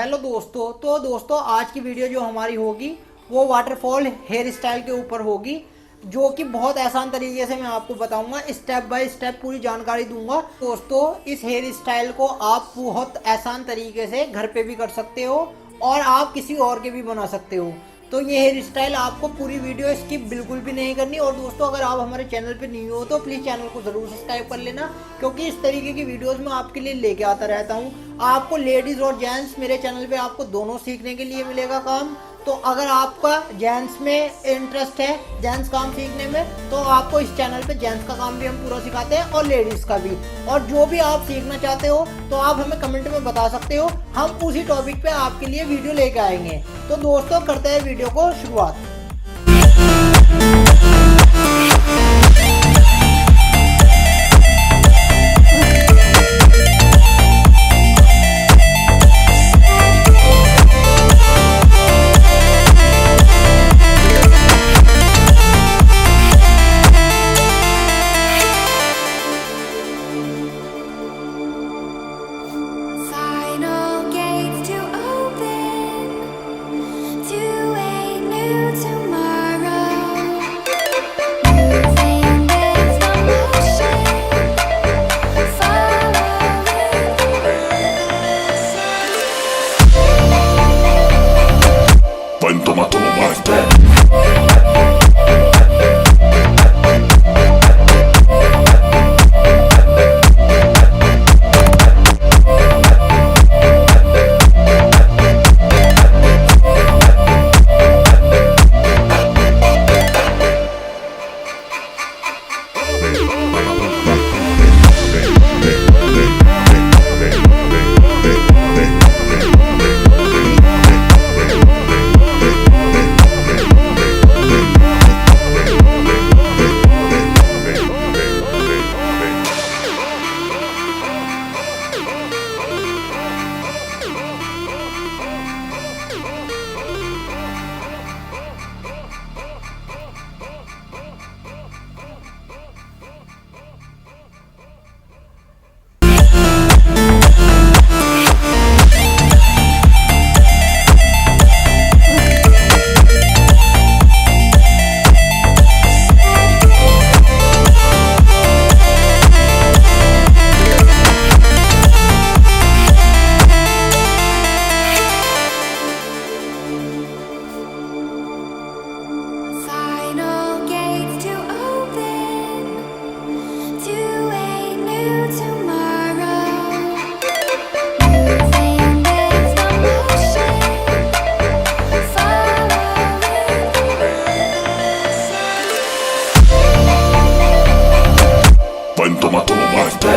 Hello दोस्तों, तो दोस्तों आज की वीडियो जो हमारी होगी वो वाटरफॉल हेयर स्टाइल के ऊपर होगी, जो कि बहुत आसान तरीके से मैं आपको बताऊंगा। स्टेप बाय स्टेप पूरी जानकारी दूंगा। दोस्तों इस हेयर स्टाइल को आप बहुत आसान तरीके से घर पे भी कर सकते हो और आप किसी और के भी बना सकते हो। तो ये हेयर स्टाइल आपको पूरी वीडियो स्किप बिल्कुल भी नहीं करनी। और दोस्तों अगर आप हमारे चैनल पे न्यू हो तो प्लीज़ चैनल को ज़रूर सब्सक्राइब कर लेना, क्योंकि इस तरीके की वीडियोस मैं आपके लिए लेके आता रहता हूँ। आपको लेडीज़ और जेंट्स मेरे चैनल पे आपको दोनों सीखने के लिए मिलेगा काम। तो अगर आपका जेंट्स में इंटरेस्ट है, जेंट्स काम सीखने में, तो आपको इस चैनल पे जेंट्स का काम भी हम पूरा सिखाते हैं और लेडीज़ का भी। और जो भी आप सीखना चाहते हो तो आप हमें कमेंट में बता सकते हो, हम उसी टॉपिक पे आपके लिए वीडियो लेके आएंगे। तो दोस्तों करते हैं वीडियो को शुरुआत। Toma más té. Toma más té.